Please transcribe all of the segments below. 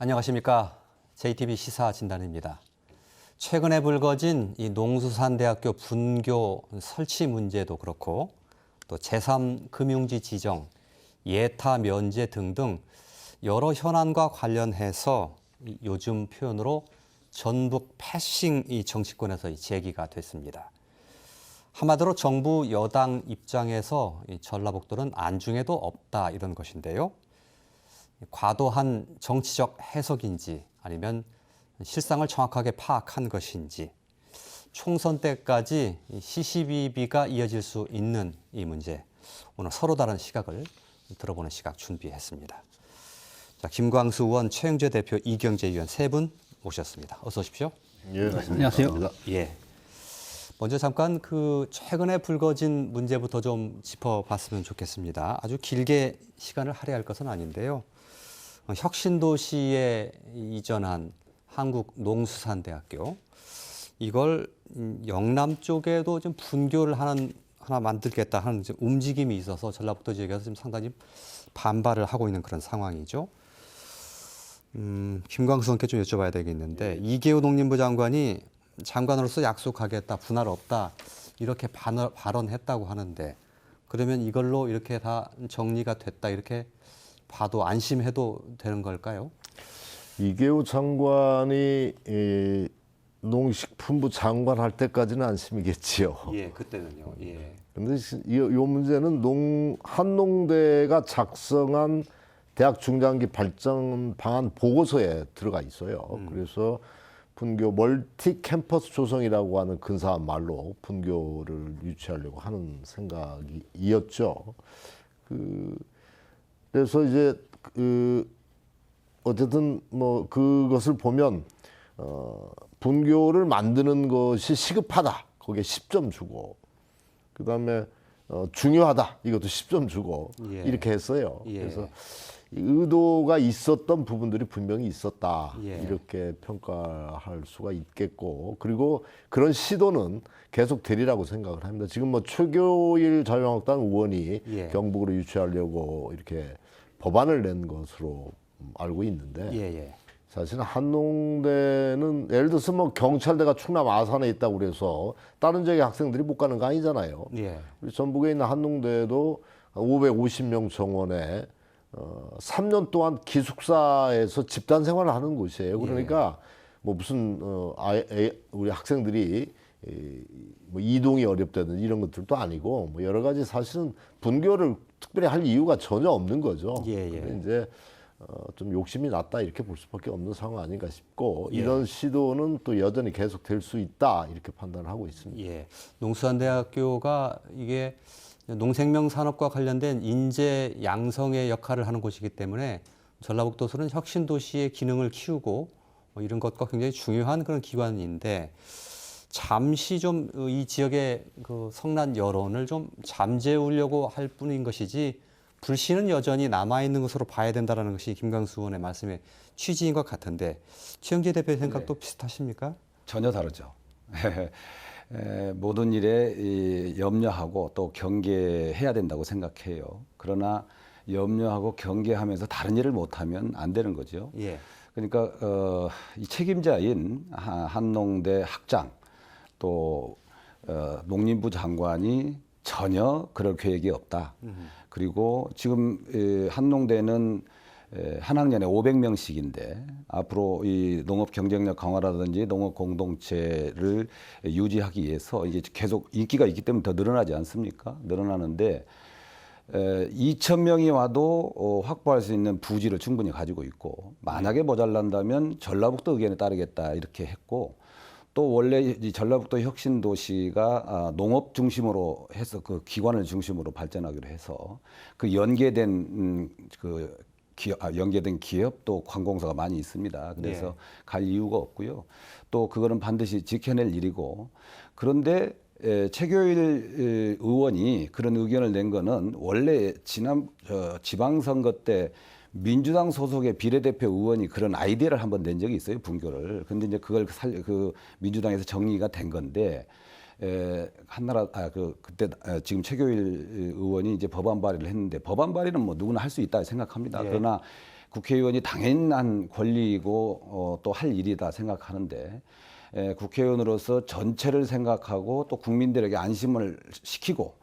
안녕하십니까. JTBC 시사진단입니다. 최근에 불거진 이 농수산대학교 분교 설치 문제도 그렇고 또 제3금융지 지정, 예타 면제 등등 여러 현안과 관련해서 요즘 표현으로 전북 패싱 이 정치권에서 제기가 됐습니다. 한마디로 정부 여당 입장에서 이 전라북도는 안중에도 없다 이런 것인데요. 과도한 정치적 해석인지 아니면 실상을 정확하게 파악한 것인지 총선 때까지 시시비비가 이어질 수 있는 이 문제, 오늘 서로 다른 시각을 들어보는 시각 준비했습니다. 자, 김광수 의원, 최영재 대표, 이경재 의원 세 분 모셨습니다. 어서 오십시오. 예, 안녕하세요. 예. 먼저 잠깐 최근에 불거진 문제부터 좀 짚어봤으면 좋겠습니다. 아주 길게 시간을 할애할 것은 아닌데요. 혁신도시에 이전한 한국농수산대학교, 이걸 영남 쪽에도 좀 분교를 하나 만들겠다 하는 움직임이 있어서 전라북도 지역에서 지금 상당히 반발을 하고 있는 그런 상황이죠. 김광수 의원께 좀 여쭤봐야 되겠는데, 이계호 농림부 장관이 장관으로서 약속하겠다, 분할 없다 이렇게 발언했다고 하는데, 그러면 이걸로 이렇게 다 정리가 됐다 이렇게 봐도 안심해도 되는 걸까요? 이계호 장관이 농식품부 장관 할 때까지는 안심이겠지요. 예, 그때는요. 예. 근데 요 문제는 한농대가 작성한 대학 중장기 발전 방안 보고서에 들어가 있어요. 그래서 분교 멀티 캠퍼스 조성이라고 하는 근사한 말로 분교를 유치하려고 하는 생각이었죠. 그래서 이제 어쨌든 뭐 그것을 보면 분교를 만드는 것이 시급하다. 거기에 10점 주고, 그다음에 중요하다. 이것도 10점 주고, 예. 이렇게 했어요. 예. 그래서 의도가 있었던 부분들이 분명히 있었다. 예. 이렇게 평가할 수가 있겠고, 그리고 그런 시도는 계속 되리라고 생각을 합니다. 지금 뭐 최교일 자유한국당 의원이 예. 경북으로 유치하려고 이렇게 법안을 낸 것으로 알고 있는데, 예. 사실은 한농대는 예를 들어서 뭐 경찰대가 충남 아산에 있다고 그래서 다른 지역의 학생들이 못 가는 거 아니잖아요. 예. 우리 전북에 있는 한농대도 550명 정원에 3년 동안 기숙사에서 집단 생활을 하는 곳이에요. 그러니까 뭐 무슨 우리 학생들이 뭐 이동이 어렵다든 이런 것들도 아니고, 뭐 여러 가지 사실은 분교를 특별히 할 이유가 전혀 없는 거죠. 예. 근데 이제 좀 욕심이 났다 이렇게 볼 수밖에 없는 상황 아닌가 싶고, 예. 이런 시도는 또 여전히 계속 될 수 있다 이렇게 판단을 하고 있습니다. 예. 농수산대학교가 이게 농생명 산업과 관련된 인재 양성의 역할을 하는 곳이기 때문에 전라북도에서는 혁신도시의 기능을 키우고 이런 것과 굉장히 중요한 그런 기관인데, 잠시 좀 이 지역의 그 성난 여론을 좀 잠재우려고 할 뿐인 것이지 불씨는 여전히 남아있는 것으로 봐야 된다는 것이 김광수 의원의 말씀의 취지인 것 같은데, 최영재 대표의 생각도 비슷하십니까? 전혀 다르죠. 모든 일에 염려하고 또 경계해야 된다고 생각해요. 그러나 염려하고 경계하면서 다른 일을 못하면 안 되는 거죠. 예. 그러니까 이 책임자인 한농대 학장 또 농림부 장관이 전혀 그럴 계획이 없다. 그리고 지금 한농대는 한 학년에 500명씩인데 앞으로 이 농업 경쟁력 강화라든지 농업 공동체를 유지하기 위해서 이제 계속 인기가 있기 때문에 더 늘어나지 않습니까? 늘어나는데 2,000명이 와도 확보할 수 있는 부지를 충분히 가지고 있고, 만약에 모자란다면 전라북도 의견에 따르겠다 이렇게 했고, 또 원래 이 전라북도 혁신도시가 농업 중심으로 해서 그 기관을 중심으로 발전하기로 해서 그 연계된 연계된 기업 또 관공서가 많이 있습니다. 그래서 갈 이유가 없고요. 또 그거는 반드시 지켜낼 일이고, 그런데 최교일 의원이 그런 의견을 낸 거는 원래 지난 지방선거 때 민주당 소속의 비례대표 의원이 그런 아이디어를 한번 낸 적이 있어요, 분교를. 근데 이제 그걸 민주당에서 정리가 된 건데, 그때 지금 최교일 의원이 이제 법안 발의를 했는데, 법안 발의는 뭐 누구나 할 수 있다 생각합니다. 예. 그러나 국회의원이 당연한 권리이고 또 할 일이다 생각하는데 국회의원으로서 전체를 생각하고 또 국민들에게 안심을 시키고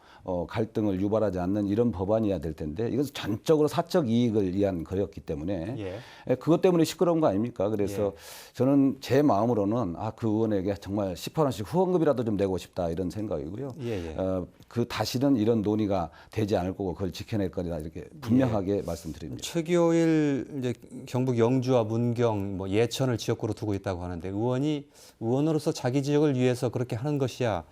갈등을 유발하지 않는 이런 법안이어야 될 텐데 이것은 전적으로 사적 이익을 위한 거였기 때문에 그것 때문에 시끄러운 거 아닙니까? 그래서 저는 제 마음으로는 그 의원에게 정말 18원씩 후원금이라도 좀 내고 싶다 이런 생각이고요. 그 다시는 이런 논의가 되지 않을 거고 그걸 지켜낼 거리다 이렇게 분명하게 말씀드립니다. 최기호일 이제 경북 영주와 문경, 뭐 예천을 지역구로 두고 있다고 하는데 의원으로서 자기 지역을 위해서 그렇게 하는 것이야.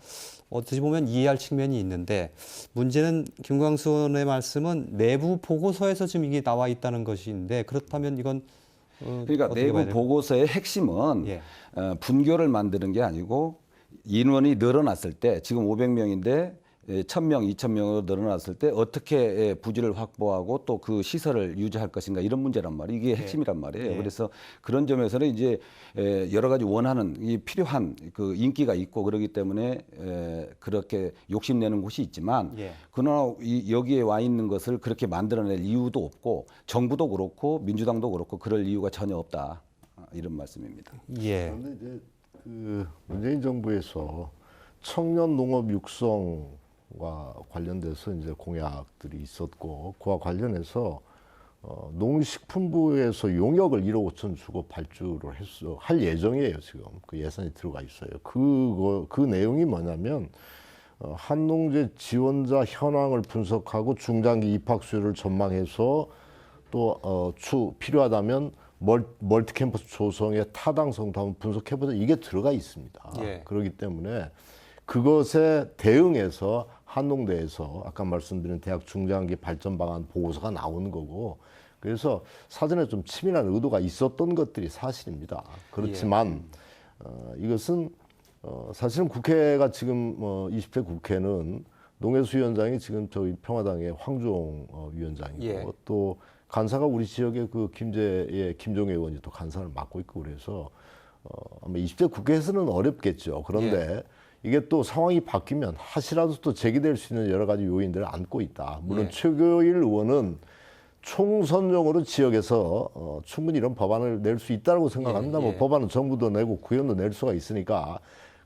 어떻게 보면 이해할 측면이 있는데 문제는 김광수 의원의 말씀은 내부 보고서에서 지금 이게 나와 있다는 것인데 그렇다면 이건 그러니까 내부 보고서의 핵심은 분교를 만드는 게 아니고 인원이 늘어났을 때 지금 500명인데 1,000명, 2,000명으로 늘어났을 때 어떻게 부지를 확보하고 또 그 시설을 유지할 것인가 이런 문제란 말이에요. 이게 핵심이란 말이에요. 그래서 그런 점에서는 이제 여러 가지 원하는 필요한 그 인기가 있고 그러기 때문에 그렇게 욕심내는 곳이 있지만 그러나 여기에 와 있는 것을 그렇게 만들어낼 이유도 없고 정부도 그렇고 민주당도 그렇고 그럴 이유가 전혀 없다. 이런 말씀입니다. 그런데 이제 그 문재인 정부에서 청년 농업 육성 과 관련돼서 이제 공약들이 있었고 그와 관련해서 농식품부에서 용역을 1억 5천 주고 발주를 할 예정이에요. 지금 그 예산이 들어가 있어요. 그 내용이 뭐냐면 한농제 지원자 현황을 분석하고 중장기 입학 수요를 전망해서 또 필요하다면 멀티캠퍼스 조성의 타당성도 한번 분석해보자 이게 들어가 있습니다. 그렇기 때문에 그것에 대응해서 한농대에서 아까 말씀드린 대학 중장기 발전 방안 보고서가 나오는 거고 그래서 사전에 좀 치밀한 의도가 있었던 것들이 사실입니다. 그렇지만 이것은 사실은 국회가 지금 20대 국회는 농해수 위원장이 지금 저희 평화당의 황주홍 위원장이고 또 간사가 우리 지역의 그 김종애 의원이 또 간사를 맡고 있고 그래서 아마 20대 국회에서는 어렵겠죠. 그런데 이게 또 상황이 바뀌면 하시라도 또 제기될 수 있는 여러 가지 요인들을 안고 있다. 물론 최고일 의원은 총선용으로 지역에서 충분히 이런 법안을 낼 수 있다고 생각합니다. 뭐 법안은 정부도 내고 구현도 낼 수가 있으니까.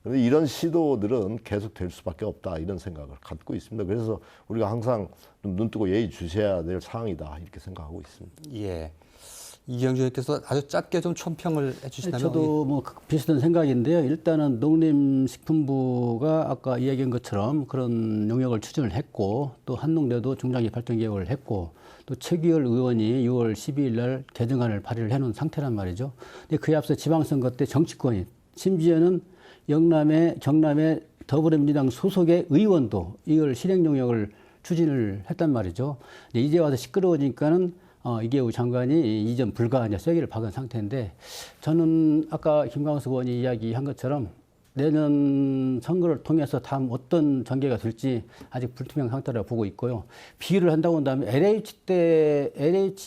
그런데 이런 시도들은 계속 될 수밖에 없다 이런 생각을 갖고 있습니다. 그래서 우리가 항상 좀 눈뜨고 예의 주셔야 될 상황이다 이렇게 생각하고 있습니다. 이경주 의원께서 아주 짧게 좀 촌평을 해주시다면. 저도 뭐 비슷한 생각인데요. 일단은 농림식품부가 아까 이야기한 것처럼 그런 용역을 추진을 했고 또 한농대도 중장기 발전 계획을 했고 또 최기열 의원이 6월 12일 날 개정안을 발의를 해놓은 상태란 말이죠. 근데 그에 앞서 지방선거 때 정치권이 심지어는 경남의 더불어민주당 소속의 의원도 이걸 실행 용역을 추진을 했단 말이죠. 근데 이제 와서 시끄러워지니까는 이계우 장관이 이전 불가 이제 쐐기를 박은 상태인데 저는 아까 김광수 의원이 이야기한 것처럼 내년 선거를 통해서 다음 어떤 전개가 될지 아직 불투명 상태라고 보고 있고요. 비교를 한다고 한다면 LH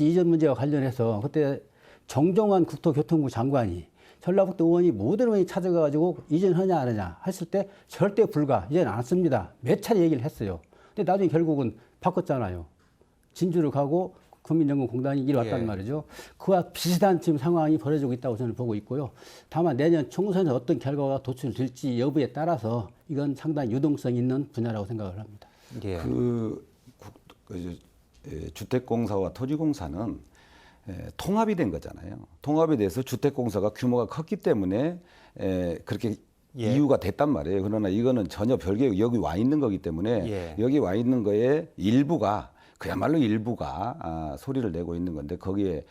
이전 문제와 관련해서 그때 정종환 국토교통부 장관이 전라북도 의원이 모든 의원이 찾아가지고 이전하냐 안 하냐 했을 때 절대 불가, 이제는 안 씁니다. 몇 차례 얘기를 했어요. 근데 나중에 결국은 바꿨잖아요. 진주를 가고 국민연금공단이 이뤄왔단 말이죠. 그와 비슷한 지금 상황이 벌어지고 있다고 저는 보고 있고요. 다만 내년 총선에 어떤 결과가 도출될지 여부에 따라서 이건 상당히 유동성 있는 분야라고 생각을 합니다. 주택공사와 토지공사는 통합이 된 거잖아요. 통합이 돼서 주택공사가 규모가 컸기 때문에 그렇게 이유가 됐단 말이에요. 그러나 이거는 전혀 별개 여기 와 있는 거기 때문에 여기 와 있는 거에 그야말로 일부가 소리를 내고 있는 건데 거기에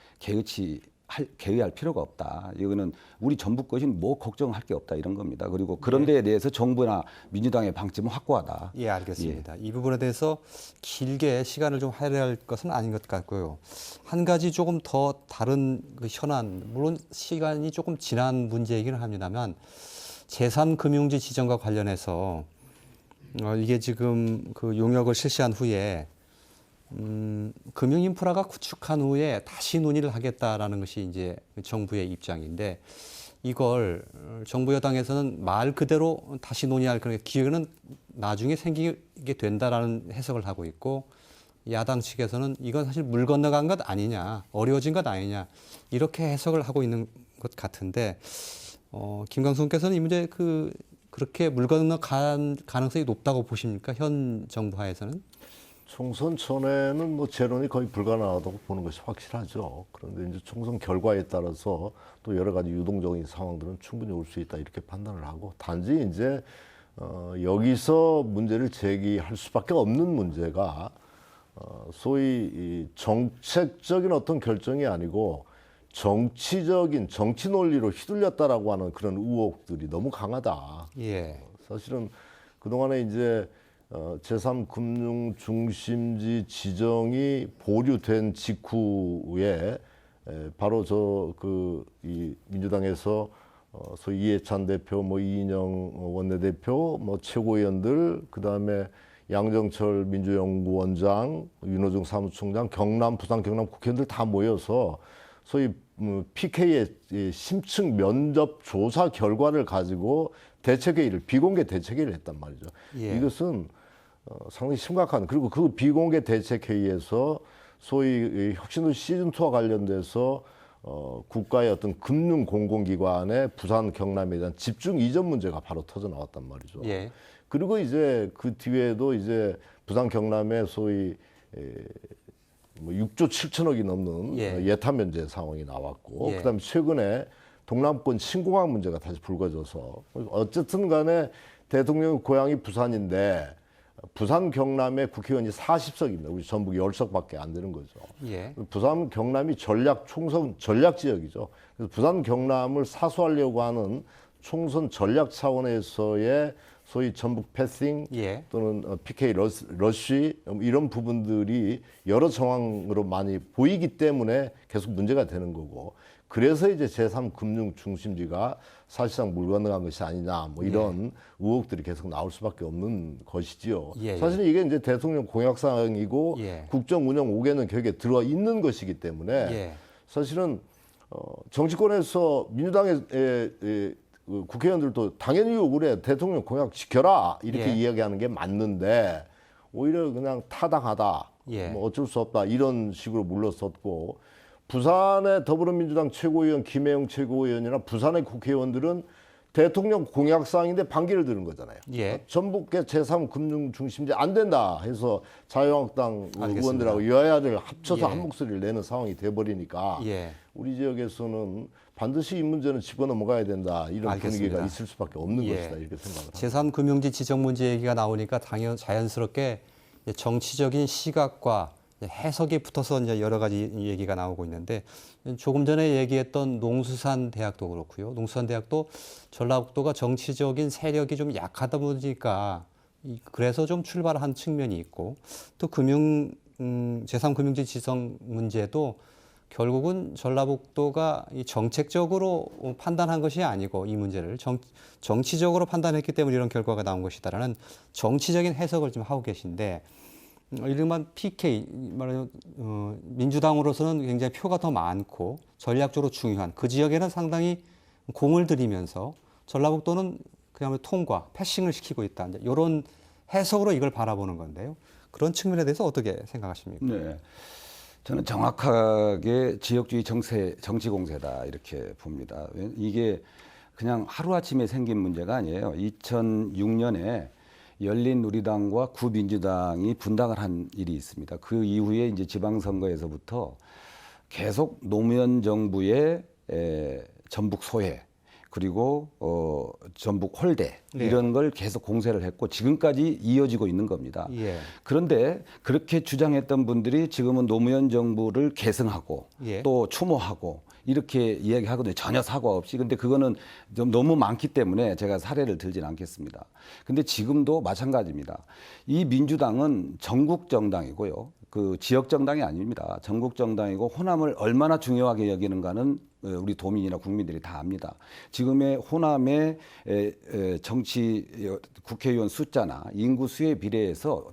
개의할 필요가 없다. 이거는 우리 전부 것인 뭐 걱정할 게 없다 이런 겁니다. 그리고 그런 데에 대해서 정부나 민주당의 방침은 확고하다. 알겠습니다. 이 부분에 대해서 길게 시간을 좀 할애할 것은 아닌 것 같고요. 한 가지 조금 더 다른 그 현안, 물론 시간이 조금 지난 문제이기는 합니다만 제3금융지 지정과 관련해서 이게 지금 그 용역을 실시한 후에 금융 인프라가 구축한 후에 다시 논의를 하겠다라는 것이 이제 정부의 입장인데 이걸 정부 여당에서는 말 그대로 다시 논의할 그런 기회는 나중에 생기게 된다라는 해석을 하고 있고 야당 측에서는 이건 사실 물 건너간 것 아니냐, 어려워진 것 아니냐 이렇게 해석을 하고 있는 것 같은데 김광수 의원께서는 이 문제 그렇게 물 건너간 가능성이 높다고 보십니까? 현 정부 하에서는? 총선 전에는 뭐 재론이 거의 불가능하다고 보는 것이 확실하죠. 그런데 이제 총선 결과에 따라서 또 여러 가지 유동적인 상황들은 충분히 올 수 있다 이렇게 판단을 하고, 단지 이제 여기서 문제를 제기할 수밖에 없는 문제가 소위 이 정책적인 어떤 결정이 아니고 정치적인 정치 논리로 휘둘렸다라고 하는 그런 의혹들이 너무 강하다. 예. 사실은 그동안에 이제 제3금융중심지 지정이 보류된 직후에 바로 이 민주당에서 소위 이해찬 대표, 뭐 이인영 원내대표, 뭐 최고위원들, 그다음에 양정철 민주연구원장, 윤호중 사무총장, 부산 경남 국회의원들 다 모여서 소위 PK의 심층 면접 조사 결과를 가지고 대책회의를, 비공개 대책회의를 했단 말이죠. 예. 이것은 상당히 심각한, 그리고 그 비공개 대책회의에서 소위 혁신도 시즌2와 관련돼서 국가의 어떤 금융 공공기관의 부산 경남에 대한 집중 이전 문제가 바로 터져 나왔단 말이죠. 예. 그리고 이제 그 뒤에도 이제 부산 경남에 소위 뭐 6조 7천억이 넘는 예타 면제 상황이 나왔고, 그다음에 최근에 동남권 신공항 문제가 다시 불거져서, 어쨌든 간에 대통령 고향이 부산인데 부산 경남의 국회의원이 40석입니다. 우리 전북 10석밖에 안 되는 거죠. 예. 부산 경남이 총선 전략 지역이죠. 그래서 부산 경남을 사수하려고 하는 총선 전략 차원에서의 소위 전북 패싱 또는 PK 러쉬 이런 부분들이 여러 정황으로 많이 보이기 때문에 계속 문제가 되는 거고, 그래서 이제 제3금융 중심지가 사실상 물 건너간 것이 아니냐, 뭐 이런 의혹들이 계속 나올 수밖에 없는 것이지요. 사실 이게 이제 대통령 공약사항이고 국정 운영 5개년 계획에 들어와 있는 것이기 때문에 사실은 정치권에서 민주당의 국회의원들도 당연히 요구를 해. 대통령 공약 지켜라 이렇게 이야기하는 게 맞는데, 오히려 그냥 타당하다, 뭐 어쩔 수 없다 이런 식으로 물러섰고, 부산의 더불어민주당 최고위원 김혜영 최고위원이나 부산의 국회의원들은 대통령 공약사항인데 반기를 드는 거잖아요. 전북의 제3금융중심지 안 된다 해서 자유한국당 의원들하고 여야를 합쳐서 한 목소리를 내는 상황이 돼버리니까 우리 지역에서는 반드시 이 문제는 짚고 넘어가야 된다, 이런 분위기가 있을 수밖에 없는 것이다 이렇게 생각을 합니다. 제3금융지 지정 문제 얘기가 나오니까 자연스럽게 정치적인 시각과 해석이 붙어서 이제 여러 가지 얘기가 나오고 있는데, 조금 전에 얘기했던 농수산 대학도 그렇고요. 농수산 대학도 전라북도가 정치적인 세력이 좀 약하다 보니까 그래서 좀 출발한 측면이 있고, 또 제3금융지 지정 문제도 결국은 전라북도가 이 정책적으로 판단한 것이 아니고 이 문제를 정치적으로 판단했기 때문에 이런 결과가 나온 것이다라는 정치적인 해석을 좀 하고 계신데, 이른바 PK 말하자면 민주당으로서는 굉장히 표가 더 많고 전략적으로 중요한 그 지역에는 상당히 공을 들이면서 전라북도는 그야말로 통과, 패싱을 시키고 있다, 이런 해석으로 이걸 바라보는 건데요. 그런 측면에 대해서 어떻게 생각하십니까? 네, 저는 정확하게 지역주의 정치 공세다 이렇게 봅니다. 이게 그냥 하루아침에 생긴 문제가 아니에요. 2006년에 열린우리당과 구민주당이 분당을 한 일이 있습니다. 그 이후에 이제 지방선거에서부터 계속 노무현 정부의 전북 소외, 그리고 전북 홀대 이런 걸 계속 공세를 했고 지금까지 이어지고 있는 겁니다. 그런데 그렇게 주장했던 분들이 지금은 노무현 정부를 계승하고 또 추모하고 이렇게 이야기하거든요. 전혀 사과 없이. 근데 그거는 좀 너무 많기 때문에 제가 사례를 들진 않겠습니다. 근데 지금도 마찬가지입니다. 이 민주당은 전국 정당이고요. 그 지역 정당이 아닙니다. 전국 정당이고 호남을 얼마나 중요하게 여기는가는 우리 도민이나 국민들이 다 압니다. 지금의 호남의 정치 국회의원 숫자나 인구 수에 비례해서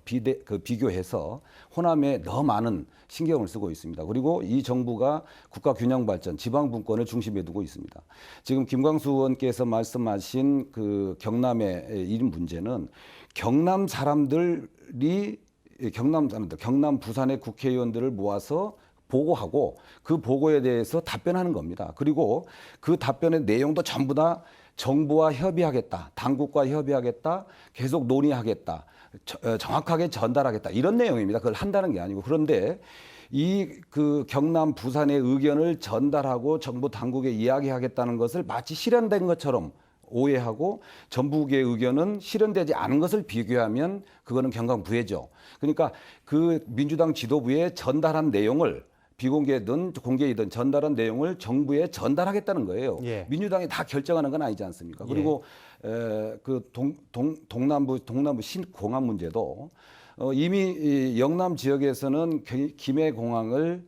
비교해서 호남에 더 많은 신경을 쓰고 있습니다. 그리고 이 정부가 국가 균형 발전, 지방 분권을 중심에 두고 있습니다. 지금 김광수 의원께서 말씀하신 그 경남의 이 문제는 경남 사람들이 경남 사람들, 경남 부산의 국회의원들을 모아서 보고하고 그 보고에 대해서 답변하는 겁니다. 그리고 그 답변의 내용도 전부 다 정부와 협의하겠다, 당국과 협의하겠다, 계속 논의하겠다, 정확하게 전달하겠다 이런 내용입니다. 그걸 한다는 게 아니고. 그런데 이 그 경남 부산의 의견을 전달하고 정부 당국에 이야기하겠다는 것을 마치 실현된 것처럼 오해하고 전북의 의견은 실현되지 않은 것을 비교하면 그거는 경강부회죠. 그러니까 그 민주당 지도부에 전달한 내용을 비공개든 공개이든 전달한 내용을 정부에 전달하겠다는 거예요. 예. 민주당이 다 결정하는 건 아니지 않습니까? 그리고 그 동남부 신공항 문제도 이미 이 영남 지역에서는 김해 공항을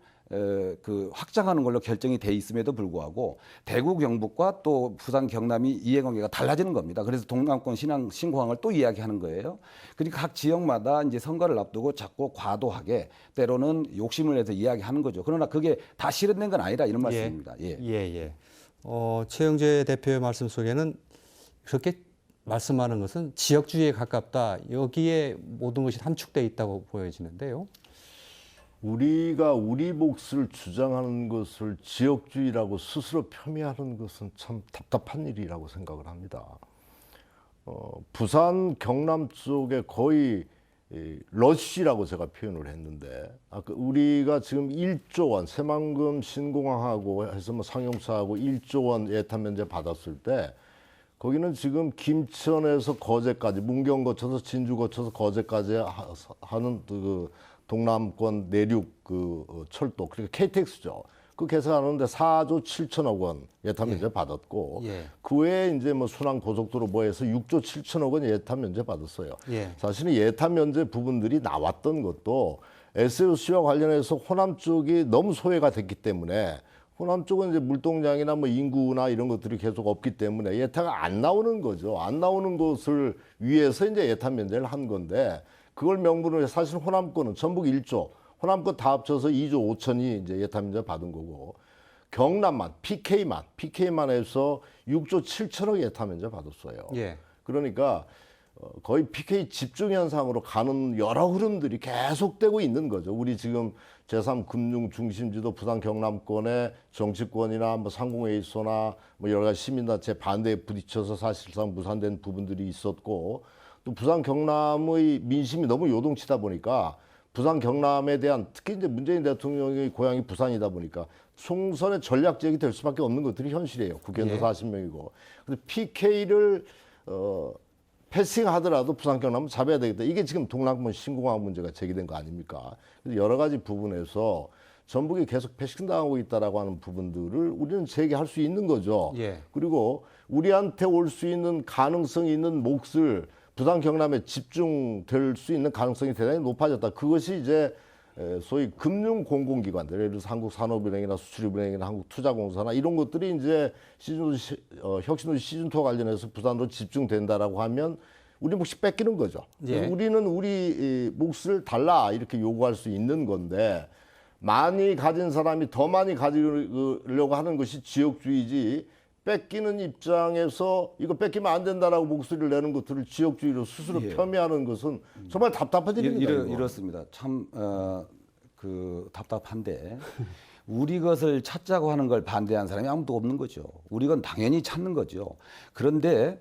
그 확장하는 걸로 결정이 돼 있음에도 불구하고 대구 경북과 또 부산 경남이 이해관계가 달라지는 겁니다. 그래서 동남권 신공항을 또 이야기하는 거예요. 그러니까 각 지역마다 이제 선거를 앞두고 자꾸 과도하게 때로는 욕심을 내서 이야기하는 거죠. 그러나 그게 다 실현된 건 아니라 이런 말씀입니다. 예. 최영재 대표의 말씀 속에는 그렇게 말씀하는 것은 지역주의에 가깝다. 여기에 모든 것이 함축되어 있다고 보여지는데요. 우리가 우리 몫을 주장하는 것을 지역주의라고 스스로 폄훼하는 것은 참 답답한 일이라고 생각을 합니다. 부산 경남 쪽에 거의 러쉬라고 제가 표현을 했는데, 아까 우리가 지금 1조 원 새만금 신공항하고 해서 뭐 상용차하고 1조 원 예탄 면제 받았을 때 거기는 지금 김천에서 거제까지 문경 거쳐서 진주 거쳐서 거제까지 하는 그 동남권 내륙 그 철도, 그러니까 KTX죠. 그 계산하는데 4조 7천억 원 예탄 면제 받았고, 그 외에 이제 뭐 순환 고속도로 뭐 해서 6조 7천억 원 예탄 면제 받았어요. 사실은 예탄 면제 부분들이 나왔던 것도 SOC와 관련해서 호남 쪽이 너무 소외가 됐기 때문에, 호남 쪽은 이제 물동량이나 뭐 인구나 이런 것들이 계속 없기 때문에 예타가 안 나오는 거죠. 안 나오는 것을 위해서 이제 예탄 면제를 한 건데, 그걸 명분으로 사실 호남권은 전북 1조, 호남권 다 합쳐서 2조 5천이 이제 예탄 면제 받은 거고, 경남만 PK만 해서 6조 7천억 예탄 면제 받았어요. 그러니까 거의 PK 집중 현상으로 가는 여러 흐름들이 계속되고 있는 거죠. 우리 지금 제3금융 중심지도 부산 경남권의 정치권이나 뭐 상공회의소나 뭐 여러 가지 시민단체 반대에 부딪혀서 사실상 무산된 부분들이 있었고, 또 부산 경남의 민심이 너무 요동치다 보니까 부산 경남에 대한, 특히 이제 문재인 대통령의 고향이 부산이다 보니까 총선의 전략 지역이 될 수밖에 없는 것들이 현실이에요. 국회의원도 40명이고. 근데 PK를 패싱하더라도 부산 경남은 잡아야 되겠다. 이게 지금 동남권 신공항 문제가 제기된 거 아닙니까? 여러 가지 부분에서 전북이 계속 패싱당하고 있다라고 하는 부분들을 우리는 제기할 수 있는 거죠. 그리고 우리한테 올 수 있는 가능성이 있는 몫을 부산 경남에 집중될 수 있는 가능성이 대단히 높아졌다. 그것이 이제 소위 금융 공공기관들, 예를 들어서 한국산업은행이나 수출입은행이나 한국투자공사나 이런 것들이 이제 혁신도시 시즌2와 관련해서 부산으로 집중된다라고 하면 우리 몫이 뺏기는 거죠. 우리는 우리 몫을 달라 이렇게 요구할 수 있는 건데, 많이 가진 사람이 더 많이 가지려고 하는 것이 지역주의지, 뺏기는 입장에서 이거 뺏기면 안 된다라고 목소리를 내는 것들을 지역주의로 스스로 폄훼하는 것은 정말 답답한 일입니다. 이렇습니다. 참 답답한데 우리 것을 찾자고 하는 걸 반대하는 사람이 아무도 없는 거죠. 우리 건 당연히 찾는 거죠. 그런데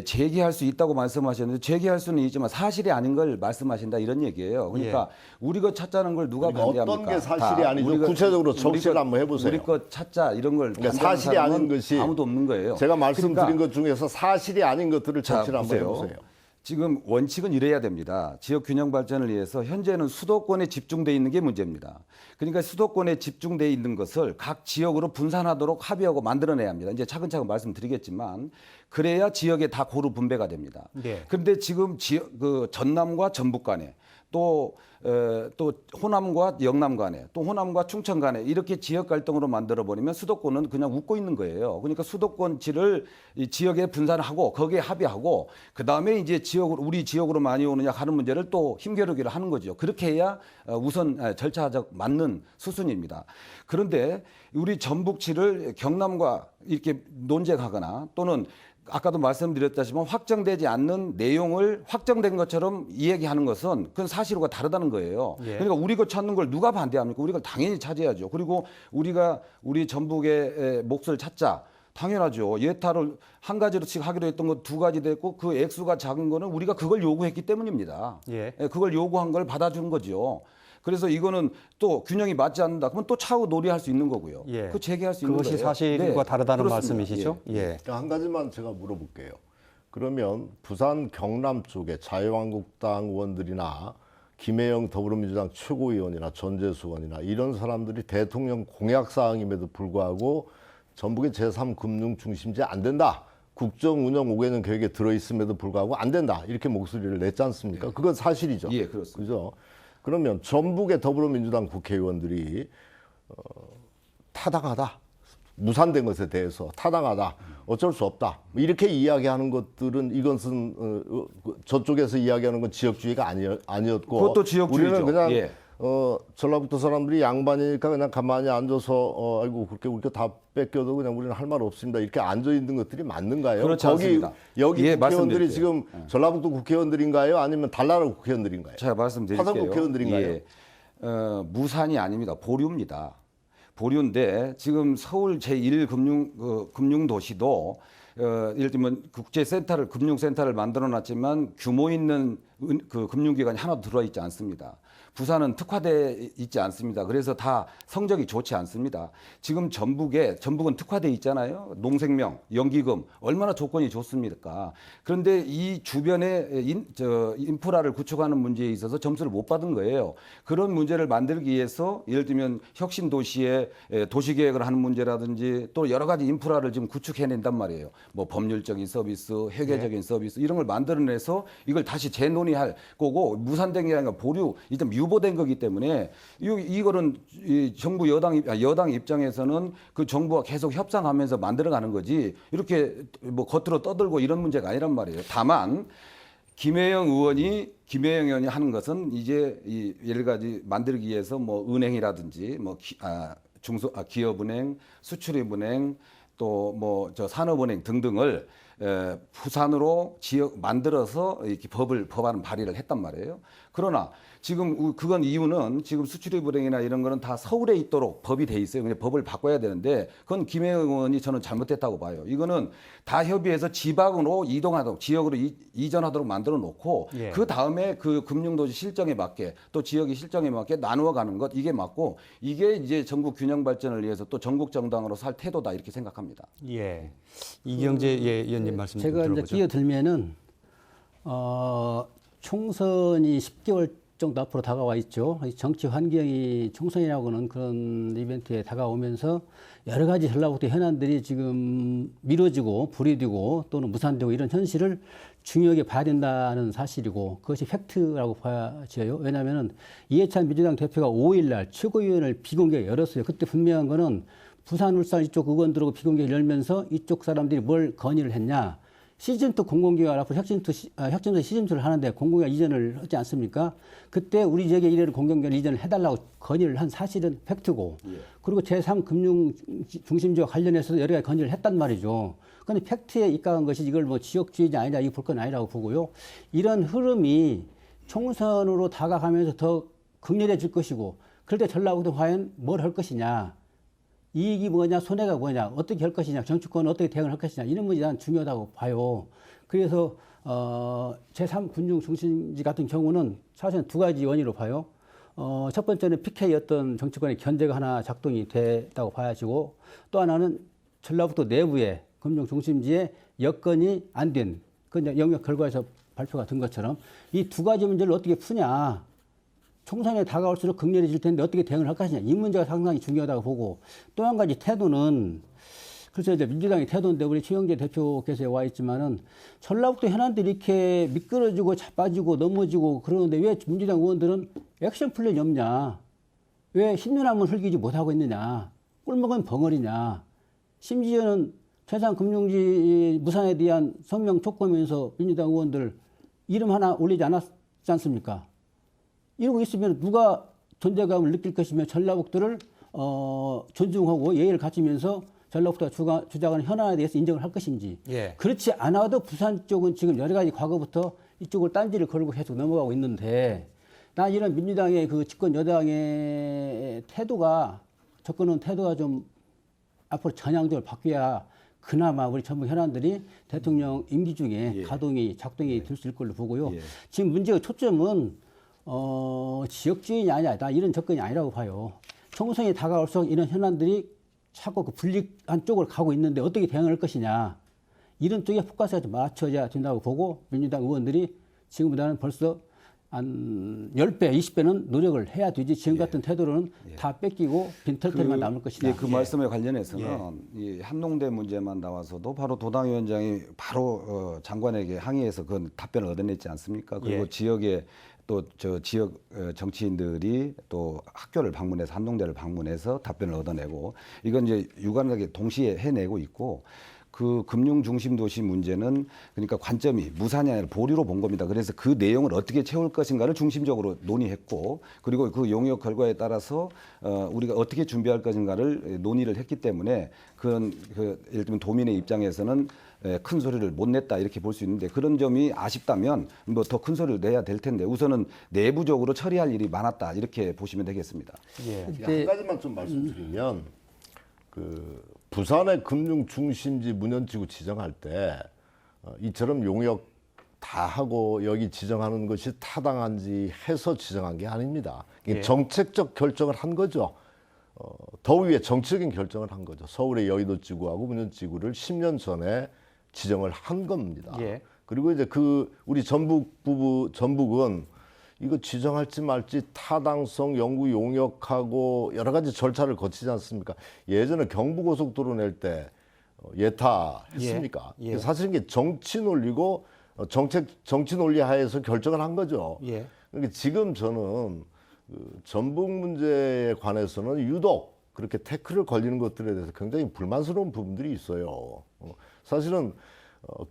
제기할 수 있다고 말씀하셨는데, 제기할 수는 있지만 사실이 아닌 걸 말씀하신다 이런 얘기예요. 그러니까 우리 것 찾자는 걸 누가 반대합니까? 어떤 게 사실이 아니죠? 구체적으로 정치를 한번 해보세요. 우리 것 찾자 이런 걸 그러니까 사실이 아닌 것이 아무도 없는 거예요. 제가 말씀드린 것 중에서 사실이 아닌 것들을 정치를 한번 해보세요. 지금 원칙은 이래야 됩니다. 지역 균형 발전을 위해서 현재는 수도권에 집중돼 있는 게 문제입니다. 그러니까 수도권에 집중돼 있는 것을 각 지역으로 분산하도록 합의하고 만들어내야 합니다. 이제 차근차근 말씀드리겠지만, 그래야 지역에 다 고루 분배가 됩니다. 그런데 지금 그 전남과 전북 간에 또 호남과 영남 간에 또 호남과 충청 간에 이렇게 지역 갈등으로 만들어 버리면 수도권은 그냥 웃고 있는 거예요. 그러니까 수도권지를 이 지역에 분산하고 거기에 합의하고 그다음에 이제 지역으로, 우리 지역으로 많이 오느냐 하는 문제를 또 힘겨루기를 하는 거죠. 그렇게 해야 우선 절차적 맞는 수순입니다. 그런데 우리 전북지를 경남과 이렇게 논쟁하거나 또는 아까도 말씀드렸다시피 확정되지 않는 내용을 확정된 것처럼 이야기하는 것은 그건 사실과 다르다는 거예요. 예. 그러니까 우리 것 찾는 걸 누가 반대합니까? 우리가 당연히 찾아야죠. 그리고 우리가 우리 전북의 몫을 찾자. 당연하죠. 예타를 한 가지로씩 하기로 했던 거 두 가지 됐고 그 액수가 작은 거는 우리가 그걸 요구했기 때문입니다. 예. 그걸 요구한 걸 받아준 거죠. 그래서 이거는 또 균형이 맞지 않는다. 그러면 또 차후 놀이할 수 있는 거고요. 예. 그 재개할 수 있는 그것이 거예요. 사실과 네, 다르다는 그렇습니다. 말씀이시죠? 예. 한 가지만 제가 물어볼게요. 그러면 부산 경남 쪽에 자유한국당 의원들이나 김혜영 더불어민주당 최고위원이나 전재수 의원이나 이런 사람들이 대통령 공약 사항임에도 불구하고 전북의 제3금융 중심지 안 된다. 국정 운영 5개년 계획에 들어있음에도 불구하고 안 된다. 이렇게 목소리를 냈지 않습니까? 그건 사실이죠. 예, 그렇습니다. 그죠? 그러면 전북의 더불어민주당 국회의원들이 타당하다. 무산된 것에 대해서 타당하다. 어쩔 수 없다. 이렇게 이야기하는 것들은 이것은 저쪽에서 이야기하는 건 지역주의가 아니었고 그것도 지역주의죠. 우리는 그냥 예. 전라북도 사람들이 양반이니까 그냥 가만히 앉아서 아이고 그렇게 우리가 다 뺏겨도 그냥 우리는 할 말 없습니다. 이렇게 앉아 있는 것들이 맞는가요? 그렇지 거기 않습니다. 여기 예, 국회의원들이 말씀드릴게요. 지금 전라북도 국회의원들인가요? 아니면 달나라 국회의원들인가요? 제가 말씀드릴게요. 화성 국회의원들인가요? 예. 무산이 아닙니다. 보류입니다. 보류인데 지금 서울 제1금융도시도 예를 들면 국제센터를 금융센터를 만들어놨지만 규모 있는 그 금융기관이 하나도 들어있지 않습니다. 부산은 특화돼 있지 않습니다. 그래서 다 성적이 좋지 않습니다. 지금 전북은 특화돼 있잖아요. 농생명, 연기금 얼마나 조건이 좋습니까? 그런데 이 주변에 인프라를 구축하는 문제에 있어서 점수를 못 받은 거예요. 그런 문제를 만들기 위해서 예를 들면 혁신 도시에 도시계획을 하는 문제라든지 또 여러 가지 인프라를 지금 구축해낸단 말이에요. 뭐 법률적인 서비스, 회계적인 서비스 이런 걸 만들어내서 이걸 다시 재논의할 거고 무산된 게 아니라 보류, 일단 유보된 거기 때문에 이거는 이 정부 여당 입장에서는 그 정부와 계속 협상하면서 만들어가는 거지 이렇게 뭐 겉으로 떠들고 이런 문제가 아니란 말이에요. 다만 김혜영 의원이 하는 것은 이제 이 여러 가지 만들기 위해서 뭐 은행이라든지 뭐 기업은행, 수출입은행 또 뭐 저 산업은행 등등을 부산으로 지역 만들어서 이렇게 법안 발의를 했단 말이에요. 그러나 지금 그건 이유는 지금 수출입은행이나 이런 거는 다 서울에 있도록 법이 돼 있어요. 그냥 법을 바꿔야 되는데 그건 김혜영 의원이 저는 잘못했다고 봐요. 이거는 다 협의해서 지방으로 이동하도록 지역으로 이전하도록 만들어 놓고 예. 그 다음에 그 금융도시 실정에 맞게 또 지역의 실정에 맞게 나누어 가는 것 이게 맞고 이게 이제 전국 균형 발전을 위해서 또 전국 정당으로 살 태도다 이렇게 생각합니다. 예. 이경재 의원님 말씀 좀 제가 들어보죠. 이제 끼어들면은 총선이 10개월 정도 앞으로 다가와 있죠. 정치 환경이 총선이라고는 그런 이벤트에 다가오면서 여러 가지 전라북도 현안들이 지금 미뤄지고 불이되고 또는 무산되고 이런 현실을 중요하게 봐야 된다는 사실이고 그것이 팩트라고 봐야지요. 왜냐하면 이해찬 민주당 대표가 5일 날 최고위원을 비공개 열었어요. 그때 분명한 거는 부산, 울산 이쪽 의원들하고 비공개 열면서 이쪽 사람들이 뭘 건의를 했냐. 시즌2 공공기관 앞으로 혁신도 시즌2를 하는데 공공기관 이전을 하지 않습니까? 그때 우리 지역에 이래를 공공기관 이전을 해달라고 건의를 한 사실은 팩트고 그리고 제3금융중심지와 관련해서도 여러 가지 건의를 했단 말이죠. 그런데 팩트에 입각한 것이 이걸 뭐 지역주의자 아니다 이거 볼 건 아니라고 보고요. 이런 흐름이 총선으로 다가가면서 더 극렬해질 것이고 그럴 때 전라북도 과연 뭘 할 것이냐. 이익이 뭐냐, 손해가 뭐냐, 어떻게 할 것이냐, 정치권은 어떻게 대응을 할 것이냐 이런 문제가 중요하다고 봐요. 그래서 제3금융 중심지 같은 경우는 사실은 두 가지 원인으로 봐요. 첫 번째는 PK였던 정치권의 견제가 하나 작동이 됐다고 봐야지고 또 하나는 전라북도 내부의 금융 중심지에 여건이 안 된 그 영역 결과에서 발표가 된 것처럼 이 두 가지 문제를 어떻게 푸냐. 총선에 다가올수록 극렬해질 텐데 어떻게 대응을 할 것이냐. 이 문제가 상당히 중요하다고 보고 또 한 가지 태도는 그래서 이제 민주당의 태도인데 우리 최영재 대표께서 와 있지만은 전라북도 현안들이 이렇게 미끄러지고 자빠지고 넘어지고 그러는데 왜 민주당 의원들은 액션 플랜이 없냐. 왜 흰눈함을 흘기지 못하고 있느냐. 꿀먹은 벙어리냐. 심지어는 제3금융지 무산에 대한 성명 촉구하면서 민주당 의원들 이름 하나 올리지 않았지 않습니까? 이러고 있으면 누가 존재감을 느낄 것이며 전라북도를 존중하고 예의를 갖추면서 전라북도가 주장하는 현안에 대해서 인정을 할 것인지 예. 그렇지 않아도 부산 쪽은 지금 여러 가지 과거부터 이쪽을 딴지를 걸고 계속 넘어가고 있는데 난 이런 민주당의 그 집권 여당의 태도가 접근은 태도가 좀 앞으로 전향적으로 바뀌어야 그나마 우리 전북 현안들이 대통령 임기 중에 가동이 작동이 될 수 있을 걸로 보고요. 지금 문제의 초점은 지역주의냐 아니냐 나 이런 접근이 아니라고 봐요. 총선이 다가올수록 이런 현안들이 자꾸 그 불리한 쪽으로 가고 있는데 어떻게 대응할 것이냐 이런 쪽에 포커스가 좀 맞춰져야 된다고 보고 민주당 의원들이 지금보다는 벌써 한 10배, 20배는 노력을 해야 되지 지금 같은 태도로는 다 뺏기고 빈털터리만 남을 것이다. 그 말씀에 관련해서는 이 한농대 문제만 나와서도 바로 도당위원장이 바로 장관에게 항의해서 그 답변을 얻어냈지 않습니까? 그리고 지역에 또 저 지역 정치인들이 또 학교를 방문해서 한농대를 방문해서 답변을 얻어내고 이건 이제 유관하게 동시에 해내고 있고 그 금융 중심 도시 문제는 그러니까 관점이 무산이 아니라 보류로 본 겁니다. 그래서 그 내용을 어떻게 채울 것인가를 중심적으로 논의했고 그리고 그 용역 결과에 따라서 우리가 어떻게 준비할 것인가를 논의를 했기 때문에 그런 예를 들면 도민의 입장에서는 큰 소리를 못 냈다 이렇게 볼 수 있는데 그런 점이 아쉽다면 뭐 더 큰 소리를 내야 될 텐데 우선은 내부적으로 처리할 일이 많았다 이렇게 보시면 되겠습니다. 한 가지만 좀 말씀드리면 그 부산의 금융 중심지 문현지구 지정할 때 이처럼 용역 다 하고 여기 지정하는 것이 타당한지 해서 지정한 게 아닙니다. 이게 정책적 결정을 한 거죠. 더 위에 정치적인 결정을 한 거죠. 서울의 여의도 지구하고 문현지구를 10년 전에 지정을 한 겁니다. 그리고 이제 우리 전북은 이거 지정할지 말지 타당성 연구 용역하고 여러 가지 절차를 거치지 않습니까? 예전에 경부고속도로 낼 때 예타했습니까? 사실 이게 정치 논리고 정치 논리 하에서 결정을 한 거죠. 그러니까 지금 저는 그 전북 문제에 관해서는 유독 그렇게 태클을 걸리는 것들에 대해서 굉장히 불만스러운 부분들이 있어요. 사실은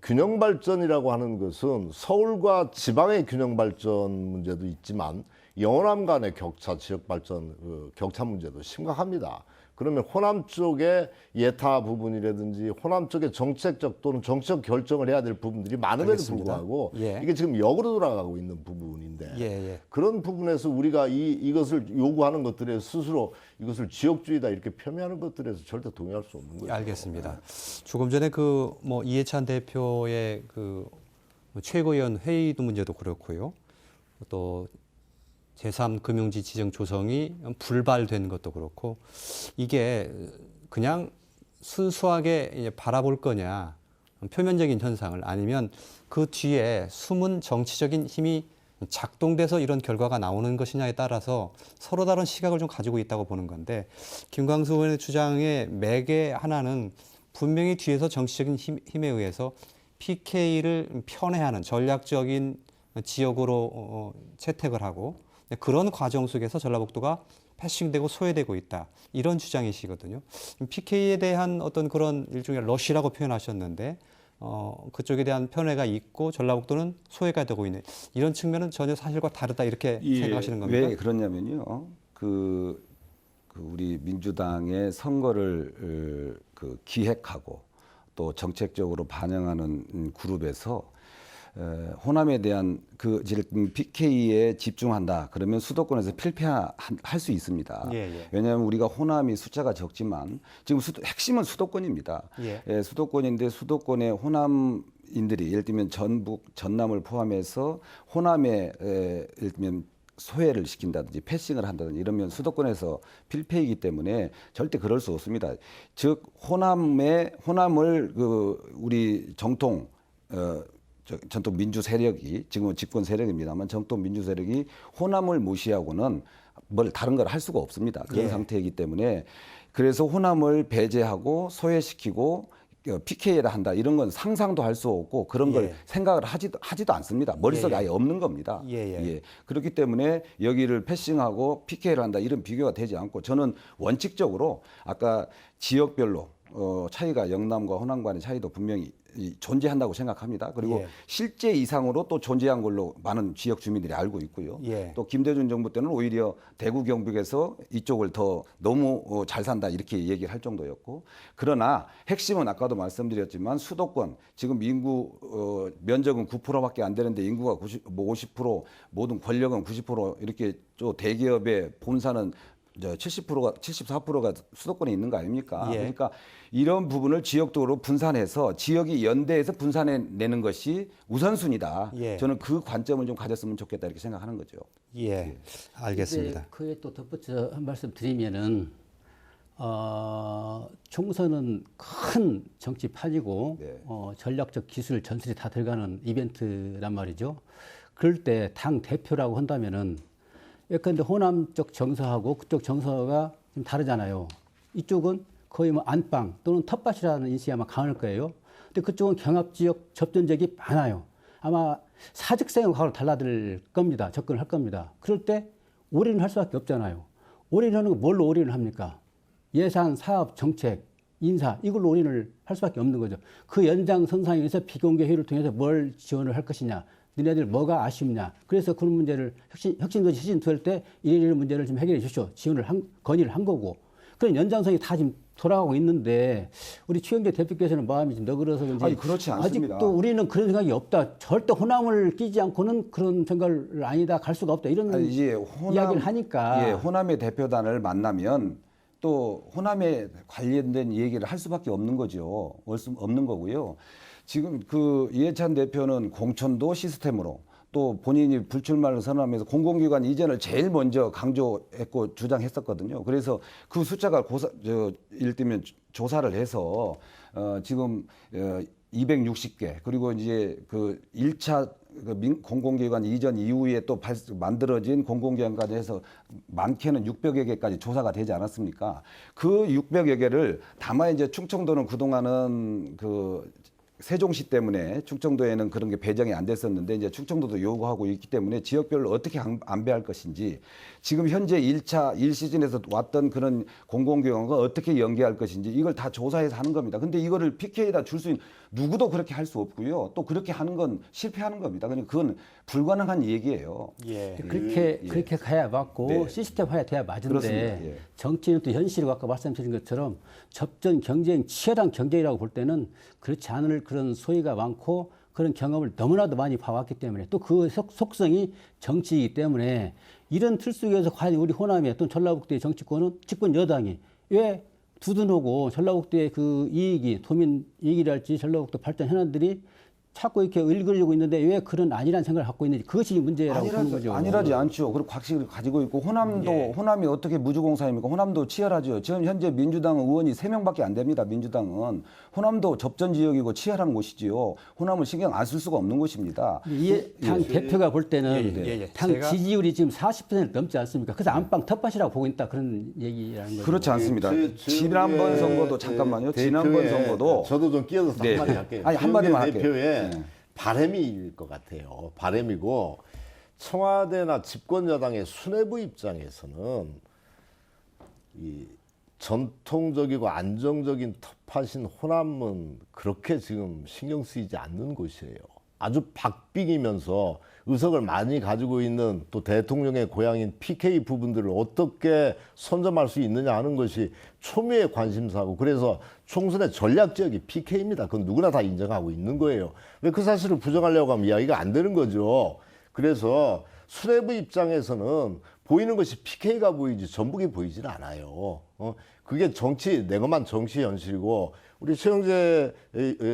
균형 발전이라고 하는 것은 서울과 지방의 균형 발전 문제도 있지만 영남 간의 격차, 지역 발전 격차 문제도 심각합니다. 그러면 호남 쪽의 예타 부분이라든지 호남 쪽의 정책적 또는 정치적 결정을 해야 될 부분들이 많음에도 불구하고 이게 지금 역으로 돌아가고 있는 부분인데 그런 부분에서 우리가 이것을 요구하는 것들에 스스로 이것을 지역주의다 이렇게 폄훼하는 것들에서 절대 동의할 수 없는 거예요. 알겠습니다. 조금 전에 이해찬 대표의 최고위원 회의도 문제도 그렇고요. 또 제3금융지 지정 조성이 불발된 것도 그렇고 이게 그냥 순수하게 이제 바라볼 거냐 표면적인 현상을 아니면 그 뒤에 숨은 정치적인 힘이 작동돼서 이런 결과가 나오는 것이냐에 따라서 서로 다른 시각을 좀 가지고 있다고 보는 건데 김광수 의원의 주장의 매개 하나는 분명히 뒤에서 정치적인 힘에 의해서 PK를 편애하는 전략적인 지역으로 채택을 하고 그런 과정 속에서 전라북도가 패싱되고 소외되고 있다. 이런 주장이시거든요. PK에 대한 어떤 그런 일종의 러시라고 표현하셨는데 그쪽에 대한 편애가 있고 전라북도는 소외가 되고 있는 이런 측면은 전혀 사실과 다르다 이렇게 생각하시는 겁니까? 왜 그러냐면요. 우리 민주당의 선거를 기획하고 또 정책적으로 반영하는 그룹에서 호남에 대한 PK에 집중한다. 그러면 수도권에서 필패할 수 있습니다. 왜냐하면 우리가 호남이 숫자가 적지만 지금 핵심은 수도권입니다. 수도권인데 수도권의 호남인들이 예를 들면 전북, 전남을 포함해서 호남에 예를 들면 소외를 시킨다든지 패싱을 한다든지 이러면 수도권에서 필패이기 때문에 절대 그럴 수 없습니다. 즉 호남을 우리 전통 민주 세력이 지금은 집권 세력입니다만 전통 민주 세력이 호남을 무시하고는 다른 걸 할 수가 없습니다. 그런 상태이기 때문에 그래서 호남을 배제하고 소외시키고 PK를 한다 이런 건 상상도 할 수 없고 그런 걸 생각을 하지도 않습니다. 머릿속에 아예 없는 겁니다. 그렇기 때문에 여기를 패싱하고 PK를 한다 이런 비교가 되지 않고 저는 원칙적으로 아까 지역별로 차이가 영남과 호남 간의 차이도 분명히 존재한다고 생각합니다. 그리고 예. 실제 이상으로 또 존재한 걸로 많은 지역 주민들이 알고 있고요. 예. 또 김대중 정부 때는 오히려 대구 경북에서 이쪽을 더 너무 잘 산다 이렇게 얘기를 할 정도였고, 그러나 핵심은 아까도 말씀드렸지만 수도권 지금 인구 면적은 9%밖에 안 되는데 인구가 50% 모든 권력은 90% 이렇게 또 대기업의 본사는 70%가 74%가 수도권에 있는 거 아닙니까? 예. 그러니까 이런 부분을 지역적으로 분산해서 지역이 연대해서 분산해 내는 것이 우선순위다. 예. 저는 그 관점을 좀 가졌으면 좋겠다 이렇게 생각하는 거죠. 예, 알겠습니다. 이제 그에 또 덧붙여 한 말씀 드리면은 총선은 큰 정치판이고 네. 전략적 기술 전술이 다 들어가는 이벤트란 말이죠. 그럴 때 당 대표라고 한다면은 예컨대 호남 쪽 정서하고 그쪽 정서가 좀 다르잖아요. 이쪽은 거의 뭐 안방 또는 텃밭이라는 인식이 아마 강할 거예요. 근데 그쪽은 경합 지역 접전적이 많아요. 아마 사직생하고 달라들 겁니다. 접근을 할 겁니다. 그럴 때 올인을 할 수밖에 없잖아요. 올인하는 거 뭘로 올인을 합니까? 예산, 사업, 정책, 인사 이걸로 올인을 할 수밖에 없는 거죠. 그 연장선상에서 비공개 회의를 통해서 뭘 지원을 할 것이냐. 너네들 뭐가 아쉽냐. 그래서 그런 문제를 혁신도시 시즌2 때 이런 문제를 좀 해결해 주십시오. 건의를 한 거고. 그런 연장선이 다 지금 돌아가고 있는데 우리 최영재 대표께서는 마음이 좀 너그러서 그런지 아니, 그렇지 않습니다. 아직도 우리는 그런 생각이 없다. 절대 호남을 끼지 않고는 그런 생각을 아니다. 갈 수가 없다. 이런 이제 이야기를 하니까. 예, 호남의 대표단을 만나면 또 호남에 관련된 얘기를 할 수밖에 없는 거죠. 없는 거고요. 지금 그 이해찬 대표는 공천도 시스템으로 또 본인이 불출마를 선언하면서 공공기관 이전을 제일 먼저 강조했고 주장했었거든요. 그래서 그 숫자가 일테면 조사를 해서 지금 260개 그리고 이제 그 1차 공공기관 이전 이후에 또 만들어진 공공기관까지 해서 많게는 600여 개까지 조사가 되지 않았습니까? 그 600여 개를 다만 이제 충청도는 그동안은 그 세종시 때문에 충청도에는 그런 게 배정이 안 됐었는데 이제 충청도도 요구하고 있기 때문에 지역별로 어떻게 안배할 것인지 지금 현재 1차 1시즌에서 왔던 그런 공공기관과 어떻게 연계할 것인지 이걸 다 조사해서 하는 겁니다. 근데 이거를 PK에다 줄 수 있는 누구도 그렇게 할 수 없고요. 또 그렇게 하는 건 실패하는 겁니다. 그러니까 그건 불가능한 얘기예요. 예. 그렇게 가야 맞고 네. 시스템화야 돼야 맞는데 그렇습니다. 예. 정치는 또 현실이고 아까 말씀드린 것처럼 접전 경쟁, 치열한 경쟁이라고 볼 때는 그렇지 않을 그런 소위가 많고 그런 경험을 너무나도 많이 봐왔기 때문에 또 그 속성이 정치이기 때문에 이런 틀 속에서 과연 우리 호남의 또는 전라북도의 정치권은 집권 여당이 왜 두둔하고 전라북도의 그 이익이 도민 이익이랄지 전라북도 발전 현안들이 자꾸 이렇게 일그러지고 있는데 왜 그런 아니란 생각을 갖고 있는지 그것이 문제라고 보는 거죠. 아니라지 않죠. 그리고 확실히 가지고 있고 호남도 호남이 어떻게 무주공사입니까? 호남도 치열하죠. 지금 현재 민주당 의원이 3명밖에 안 됩니다. 민주당은 호남도 접전 지역이고 치열한 곳이지요. 호남을 신경 안 쓸 수가 없는 곳입니다. 당 대표가 볼 때는 당 제가 지지율이 지금 40% 넘지 않습니까? 그래서 안방 텃밭이라고 보고 있다 그런 얘기라는 거죠. 그렇지 않습니다. 지난번 선거도 잠깐만요. 지난번 선거도 저도 좀 끼어서 네. 한마디 할게요. 아니, 한마디만 최영재 할게요. 대표의 바람일 것 같아요. 바람이고 청와대나 집권 여당의 수뇌부 입장에서는 이 전통적이고 안정적인 텃밭인 호남은 그렇게 지금 신경 쓰이지 않는 곳이에요. 아주 박빙이면서 의석을 많이 가지고 있는 또 대통령의 고향인 PK 부분들을 어떻게 선점할 수 있느냐 하는 것이 초미의 관심사고 그래서 총선의 전략 지역이 PK입니다. 그건 누구나 다 인정하고 있는 거예요. 왜 그 사실을 부정하려고 하면 이야기가 안 되는 거죠. 그래서 수뇌부 입장에서는 보이는 것이 PK가 보이지 전북이 보이질 않아요. 그게 내 것만 정치 현실이고 우리 최영재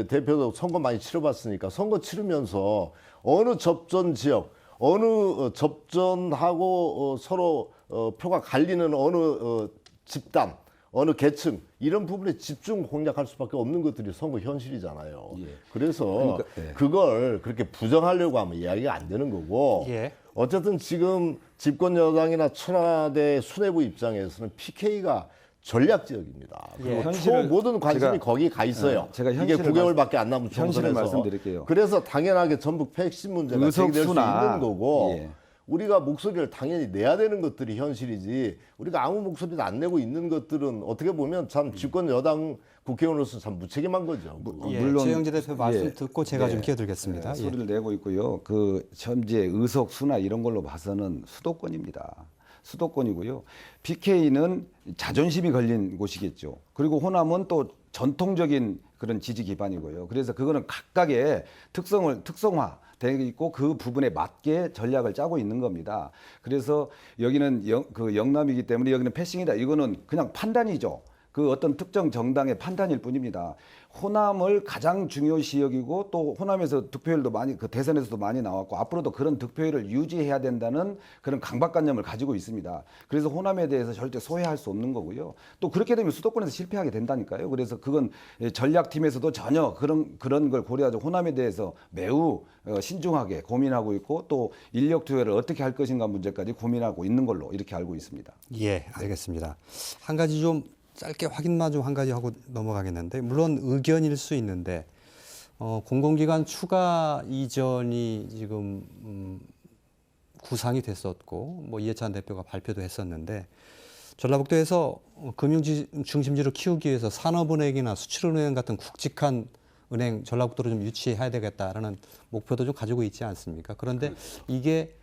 대표도 선거 많이 치러봤으니까 선거 치르면서 어느 접전 지역, 어느 접전하고 서로 표가 갈리는 어느 집단, 어느 계층 이런 부분에 집중 공략할 수밖에 없는 것들이 선거 현실이잖아요. 예. 그래서 그러니까, 예. 그걸 그렇게 부정하려고 하면 이야기가 안 되는 거고 예. 어쨌든 지금 집권 여당이나 청와대 수뇌부 입장에서는 PK가 전략 지역입니다. 예. 그리고 모든 관심이 거기 가 있어요. 제가 이게 9개월밖에 안 남은 현실을 총선에서. 말씀드릴게요. 그래서 당연하게 전북 핵심 문제가 의석 제기될 수 수나. 있는 거고 예. 우리가 목소리를 당연히 내야 되는 것들이 현실이지 우리가 아무 목소리도 안 내고 있는 것들은 어떻게 보면 참 집권 여당 국회의원으로서 참 무책임한 거죠. 예, 물론- 최영재 대표 말씀 예. 듣고 제가 좀 네. 끼어들겠습니다. 네, 예. 소리를 내고 있고요. 그 현재 의석수나 이런 걸로 봐서는 수도권입니다. 수도권이고요. PK는 자존심이 걸린 곳이겠죠. 그리고 호남은 또 전통적인 그런 지지 기반이고요. 그래서 그거는 각각의 특성화되어 있고 그 부분에 맞게 전략을 짜고 있는 겁니다. 그래서 여기는 영남이기 때문에 여기는 패싱이다. 이거는 그냥 판단이죠. 그 어떤 특정 정당의 판단일 뿐입니다. 호남을 가장 중요시 여기고 또 호남에서 득표율도 많이 그 대선에서도 많이 나왔고 앞으로도 그런 득표율을 유지해야 된다는 그런 강박관념을 가지고 있습니다. 그래서 호남에 대해서 절대 소외할 수 없는 거고요. 또 그렇게 되면 수도권에서 실패하게 된다니까요. 그래서 그건 전략팀에서도 전혀 그런 걸 고려하죠. 호남에 대해서 매우 신중하게 고민하고 있고 또 인력 투여를 어떻게 할 것인가 문제까지 고민하고 있는 걸로 이렇게 알고 있습니다. 예, 알겠습니다. 한 가지 좀 짧게 확인만 좀 한 가지 하고 넘어가겠는데, 물론 의견일 수 있는데 공공기관 추가 이전이 지금 구상이 됐었고 뭐 이해찬 대표가 발표도 했었는데, 전라북도에서 금융 중심지를 키우기 위해서 산업은행이나 수출은행 같은 굵직한 은행 전라북도로 좀 유치해야 되겠다라는 목표도 좀 가지고 있지 않습니까? 그런데 이게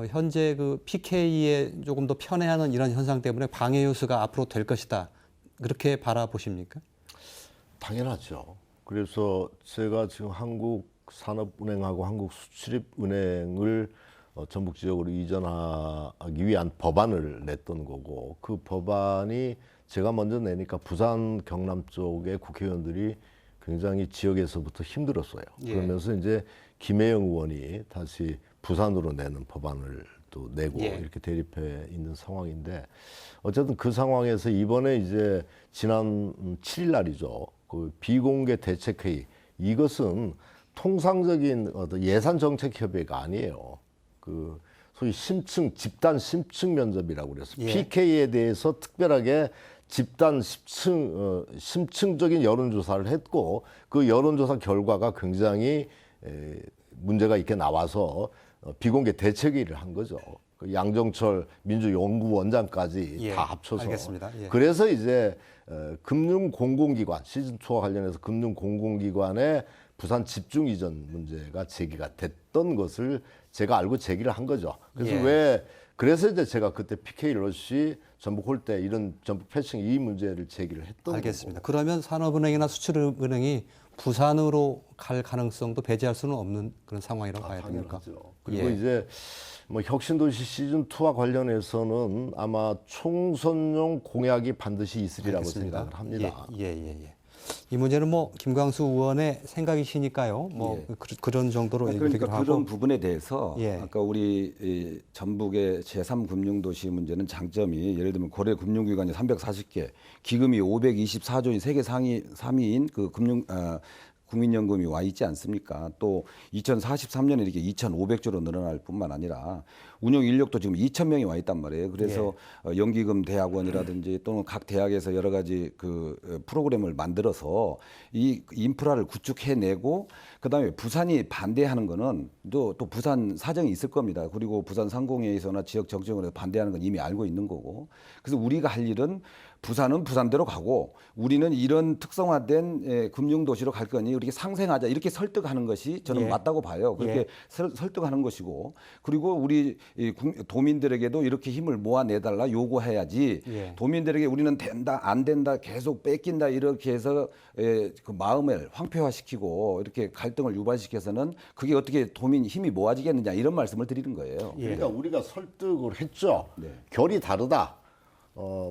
현재 그 PK에 조금 더 편애하는 이런 현상 때문에 방해 요소가 앞으로 될 것이다. 그렇게 바라보십니까? 당연하죠. 그래서 제가 지금 한국산업은행하고 한국수출입은행을 전북 지역으로 이전하기 위한 법안을 냈던 거고, 그 법안이 제가 먼저 내니까 부산 경남 쪽의 국회의원들이 굉장히 지역에서부터 힘들었어요. 예. 그러면서 이제 김혜영 의원이 다시 부산으로 내는 법안을 또 내고 예. 이렇게 대립해 있는 상황인데, 어쨌든 그 상황에서 이번에 이제 지난 7일 날이죠. 그 비공개 대책회의, 이것은 통상적인 어떤 예산 정책 협의가 아니에요. 그 소위 집단 심층 면접이라고 그래서 예. PK에 대해서 특별하게 집단 심층적인 여론조사를 했고, 그 여론조사 결과가 굉장히 문제가 있게 나와서 비공개 대책회의를 한 거죠. 그 양정철 민주연구원장까지 예, 다 합쳐서. 알겠습니다. 예. 그래서 이제 금융공공기관 시즌2와 관련해서 금융공공기관의 부산 집중 이전 문제가 제기가 됐던 것을 제가 알고 제기를 한 거죠. 그래서 예. 그래서 이제 제가 그때 PK 러시 전북 홀대 이런 전북 패싱 이 문제를 제기를 했던 알겠습니다. 그러면 산업은행이나 수출은행이 부산으로 갈 가능성도 배제할 수는 없는 그런 상황이라고 봐야 됩니까? 당연하죠. 그리고 예. 이제 뭐 혁신도시 시즌2와 관련해서는 아마 총선용 공약이 반드시 있으리라고 알겠습니다. 생각을 합니다. 예. 이 문제는 뭐 김광수 의원의 생각이시니까요. 뭐 그런 정도로 그러니까 얘기를 하고. 그런 부분에 대해서 예. 아까 우리 이 전북의 제3금융도시 문제는 장점이 예를 들면 거래 금융기관이 340개, 기금이 524조인 세계 3위인 그 국민연금이 와 있지 않습니까? 또 2043년에 이렇게 2,500조로 늘어날 뿐만 아니라 운영 인력도 지금 2,000명이 와 있단 말이에요. 그래서 연기금 대학원이라든지 또는 각 대학에서 여러 가지 그 프로그램을 만들어서 이 인프라를 구축해내고, 그다음에 부산이 반대하는 거는 또 부산 사정이 있을 겁니다. 그리고 부산 상공회의소나 지역 정치원에서 반대하는 건 이미 알고 있는 거고. 그래서 우리가 할 일은 부산은 부산대로 가고 우리는 이런 특성화된 금융도시로 갈 거니 이렇게 상생하자, 이렇게 설득하는 것이 저는 예. 맞다고 봐요. 그렇게 설득하는 것이고, 그리고 우리 도민들에게도 이렇게 힘을 모아내달라 요구해야지. 예. 도민들에게 우리는 된다 안 된다 계속 뺏긴다 이렇게 해서 그 마음을 황폐화시키고 이렇게 갈등을 유발시켜서는 그게 어떻게 도민 힘이 모아지겠느냐, 이런 말씀을 드리는 거예요. 예. 그러니까 우리가 설득을 했죠. 네. 결이 다르다.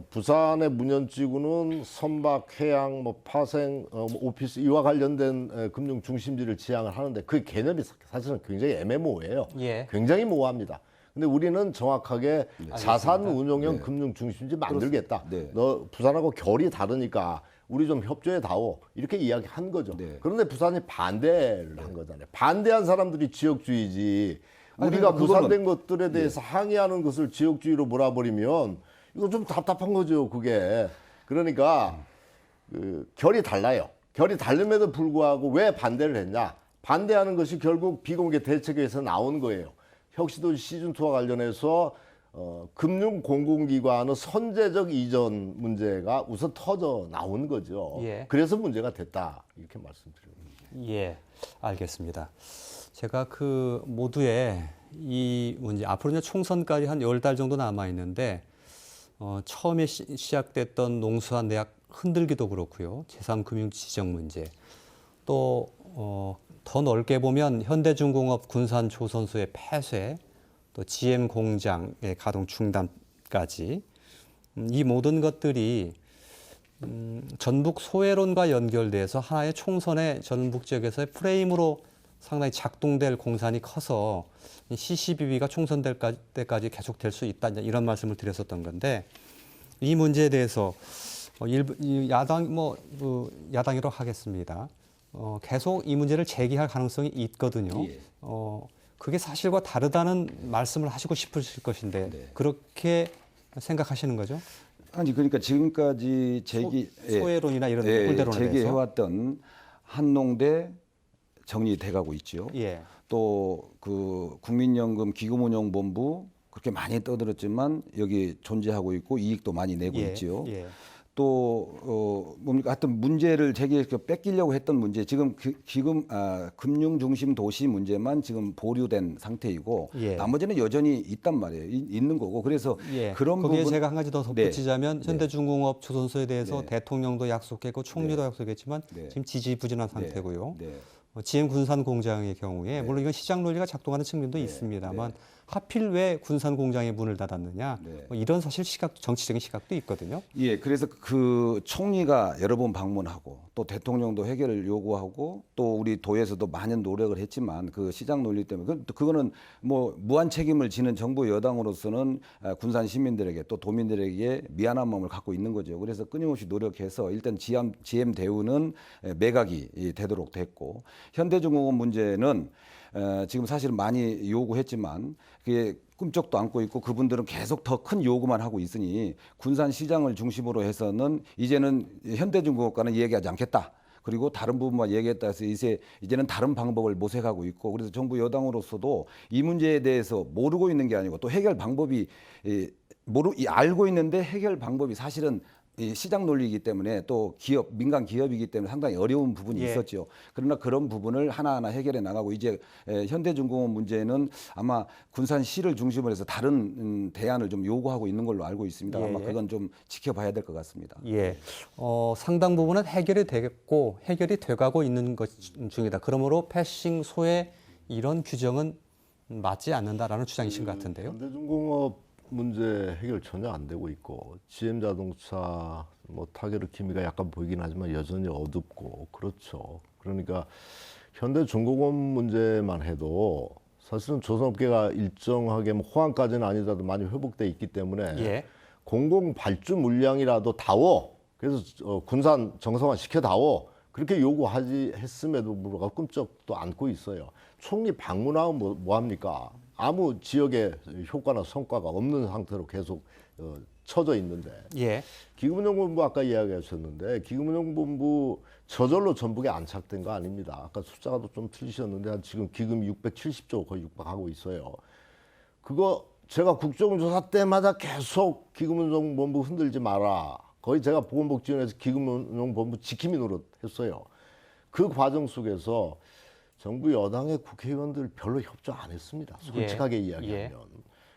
부산의 문현지구는 선박, 해양, 뭐 파생, 오피스 이와 관련된 금융 중심지를 지향을 하는데 그 개념이 사실은 굉장히 애매모호해요. 예. 굉장히 모호합니다. 근데 우리는 정확하게 자산 운용형 금융 중심지 만들겠다. 네. 너 부산하고 결이 다르니까 우리 좀 협조해 다오, 이렇게 이야기한 거죠. 네. 그런데 부산이 반대를 한 거잖아요. 반대한 사람들이 지역주의지. 아니, 우리가 그거는- 부산된 것들에 대해서 항의하는 것을 지역주의로 몰아버리면 이거 좀 답답한 거죠, 그게. 그러니까 그 결이 달라요. 결이 다름에도 불구하고 왜 반대를 했냐? 반대하는 것이 결국 비공개 대책에서 나온 거예요. 혁신도시 시즌2와 관련해서 금융 공공기관의 선제적 이전 문제가 우선 터져 나온 거죠. 예. 그래서 문제가 됐다 이렇게 말씀드립니다. 예, 알겠습니다. 제가 그 모두의 이 문제, 앞으로 이제 총선까지 한 10달 정도 남아 있는데, 처음에 시작됐던 농수한 대학 흔들기도 그렇고요. 제3금융지정 문제, 또 더 넓게 보면 현대중공업 군산조선소의 폐쇄, 또 GM 공장의 가동 중단까지 이 모든 것들이 전북 소외론과 연결돼서 하나의 총선의 전북 지역에서의 프레임으로 상당히 작동될 공산이 커서 CCBB가 총선 때까지 계속될 수 있다 이런 말씀을 드렸었던 건데, 이 문제에 대해서 야당이라고 하겠습니다. 계속 이 문제를 제기할 가능성이 있거든요. 예. 그게 사실과 다르다는 말씀을 하시고 싶으실 것인데 네. 그렇게 생각하시는 거죠? 아니 그러니까 지금까지 소외론이나 이런 홀대론에 대해서 제기해왔던 한농대 정리돼가고 있죠. 예. 또 그 국민연금 기금운용본부 그렇게 많이 떠들었지만 여기 존재하고 있고 이익도 많이 내고 예. 있지요. 예. 또 뭡니까 하여튼 문제를 제기해서 뺏기려고 했던 문제 지금 금융 중심 도시 문제만 지금 보류된 상태이고 예. 나머지는 여전히 있단 말이에요. 있는 거고 그래서 예. 그런 거기에 부분 제가 한 가지 더 덧붙이자면 네. 현대중공업 조선소에 대해서 네. 대통령도 약속했고 총리도 약속했지만 네. 지금 지지부진한 상태고요. 네. GM 군산 공장의 경우에 물론 이건 시장 논리가 작동하는 측면도 있습니다만 하필 왜 군산 공장의 문을 닫았느냐 네. 이런 사실 정치적인 시각도 있거든요. 예, 그래서 그 총리가 여러 번 방문하고 또 대통령도 해결을 요구하고 또 우리 도에서도 많은 노력을 했지만 그 시장 논리 때문에 그거는 뭐 무한 책임을 지는 정부 여당으로서는 군산 시민들에게 또 도민들에게 미안한 마음을 갖고 있는 거죠. 그래서 끊임없이 노력해서 일단 GM 대우는 매각이 되도록 됐고 현대중공업 문제는 지금 사실 많이 요구했지만 그게 꿈쩍도 안고 있고 그분들은 계속 더 큰 요구만 하고 있으니 군산 시장을 중심으로 해서는 이제는 현대중공업과는 얘기하지 않겠다. 그리고 다른 부분만 얘기했다 해서 이제는 다른 방법을 모색하고 있고 그래서 정부 여당으로서도 이 문제에 대해서 모르고 있는 게 아니고 또 해결 방법이 알고 있는데 해결 방법이 사실은 이 시장 논리이기 때문에 또 민간 기업이기 때문에 상당히 어려운 부분이 예. 있었죠. 그러나 그런 부분을 하나하나 해결해 나가고 이제 현대중공업 문제는 아마 군산시를 중심으로 해서 다른 대안을 좀 요구하고 있는 걸로 알고 있습니다. 아마 예. 그건 좀 지켜봐야 될 것 같습니다. 예, 상당 부분은 해결이 되겠고 해결이 돼가고 있는 것 중이다. 그러므로 패싱 소외 이런 규정은 맞지 않는다라는 주장이신 것 같은데요. 현대중공업 문제 해결 전혀 안 되고 있고 GM 자동차 뭐 타결의 기미가 약간 보이긴 하지만 여전히 어둡고 그렇죠. 그러니까 현대중공업 문제만 해도 사실은 조선업계가 일정하게 뭐 호황까지는 아니더라도 많이 회복돼 있기 때문에 예. 공공 발주 물량이라도 다오. 그래서 군산 정상화 시켜다오. 그렇게 요구하지 했음에도 불구하고 꿈쩍도 않고 있어요. 총리 방문하면 뭐 합니까? 아무 지역에 효과나 성과가 없는 상태로 계속 처져 있는데 예. 기금운용본부 아까 이야기하셨는데 기금운용본부 저절로 전북에 안착된 거 아닙니다. 아까 숫자가 좀 틀리셨는데 지금 기금 670조 거의 육박하고 있어요. 그거 제가 국정조사 때마다 계속 기금운용본부 흔들지 마라. 거의 제가 보건복지원에서 기금운용본부 지킴이 노릇했어요. 그 과정 속에서 정부 여당의 국회의원들 별로 협조 안 했습니다. 솔직하게 이야기하면.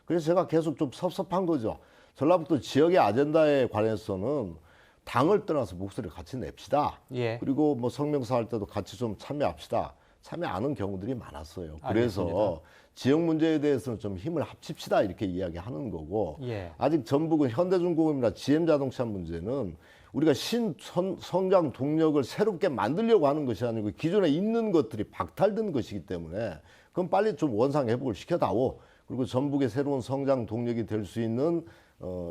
그래서 제가 계속 좀 섭섭한 거죠. 전라북도 지역의 아젠다에 관해서는 당을 떠나서 목소리를 같이 냅시다. 예. 그리고 뭐 성명서 할 때도 같이 좀 참여합시다. 참여 안 하는 경우들이 많았어요. 그래서 알겠습니다. 지역 문제에 대해서는 좀 힘을 합칩시다 이렇게 이야기하는 거고 예. 아직 전북은 현대중공업이나 GM자동차 문제는 우리가 성장 동력을 새롭게 만들려고 하는 것이 아니고 기존에 있는 것들이 박탈된 것이기 때문에 그럼 빨리 좀 원상 회복을 시켜다오. 그리고 전북의 새로운 성장 동력이 될 수 있는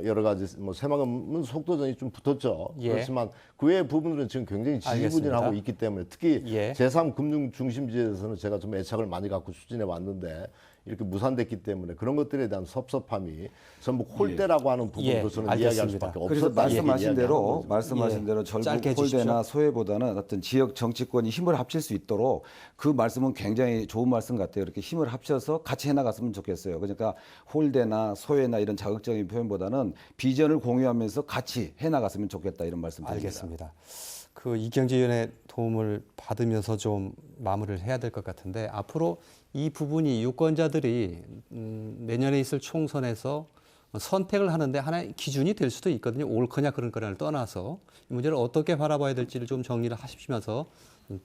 여러 가지 뭐 새만금은 속도전이 좀 붙었죠. 예. 그렇지만 그 외의 부분들은 지금 굉장히 지지부진하고 알겠습니다. 있기 때문에 특히 예. 제3금융 중심지에서는 제가 좀 애착을 많이 갖고 추진해 왔는데 이렇게 무산됐기 때문에 그런 것들에 대한 섭섭함이 전부 홀대라고 하는 부분으로서는 예, 이야기할 알겠습니다. 수밖에 그래서 없었다. 말씀하신 대로 예, 전북 짧게 해주십시오. 홀대나 소외보다는 어떤 지역 정치권이 힘을 합칠 수 있도록 그 말씀은 굉장히 좋은 말씀 같아요. 이렇게 힘을 합쳐서 같이 해나갔으면 좋겠어요. 그러니까 홀대나 소외나 이런 자극적인 표현보다는 비전을 공유하면서 같이 해나갔으면 좋겠다 이런 말씀 드립니다. 알겠습니다. 그 이경재위원의 도움을 받으면서 좀 마무리를 해야 될 것 같은데 앞으로 이 부분이 유권자들이 내년에 있을 총선에서 선택을 하는데 하나의 기준이 될 수도 있거든요. 옳거냐 그런 거냐를 떠나서 이 문제를 어떻게 바라봐야 될지를 좀 정리를 하시면서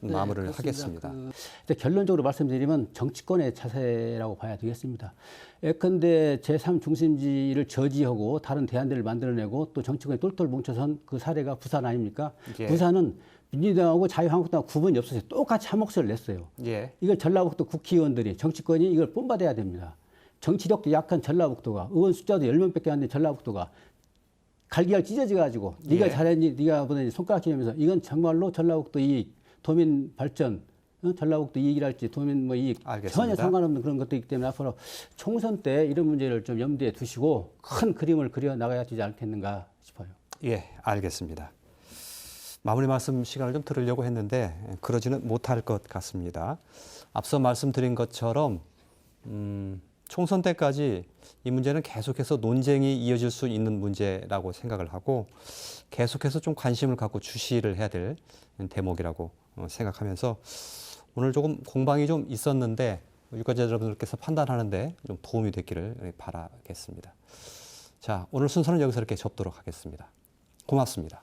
마무리를 하겠습니다. 근데 결론적으로 말씀드리면 정치권의 자세라고 봐야 되겠습니다. 예컨대 제3 중심지를 저지하고 다른 대안들을 만들어내고 또 정치권에 똘똘 뭉쳐선 그 사례가 부산 아닙니까? 예. 부산은 민주당하고 자유한국당하고 구분이 없었어요. 똑같이 한 목소리를 냈어요. 예. 이걸 전라북도 국회의원들이 정치권이 이걸 본받아야 됩니다. 정치력도 약한 전라북도가 의원 숫자도 10명밖에 안 된 전라북도가 갈기갈 찢어져가지고 네가 예. 잘했니 네가 보더니 손가락 치면서 이건 정말로 전라북도 이익, 도민 발전, 전라북도 이익이랄지 도민 뭐 이익 알겠습니다. 전혀 상관없는 그런 것들이기 때문에 앞으로 총선 때 이런 문제를 좀 염두에 두시고 큰 그림을 그려 나가야 되지 않겠는가 싶어요. 예, 알겠습니다. 마무리 말씀 시간을 좀 들으려고 했는데 그러지는 못할 것 같습니다. 앞서 말씀드린 것처럼 총선 때까지 이 문제는 계속해서 논쟁이 이어질 수 있는 문제라고 생각을 하고 계속해서 좀 관심을 갖고 주시를 해야 될 대목이라고 생각하면서 오늘 조금 공방이 좀 있었는데 유권자 여러분들께서 판단하는데 좀 도움이 됐기를 바라겠습니다. 자, 오늘 순서는 여기서 이렇게 접도록 하겠습니다. 고맙습니다.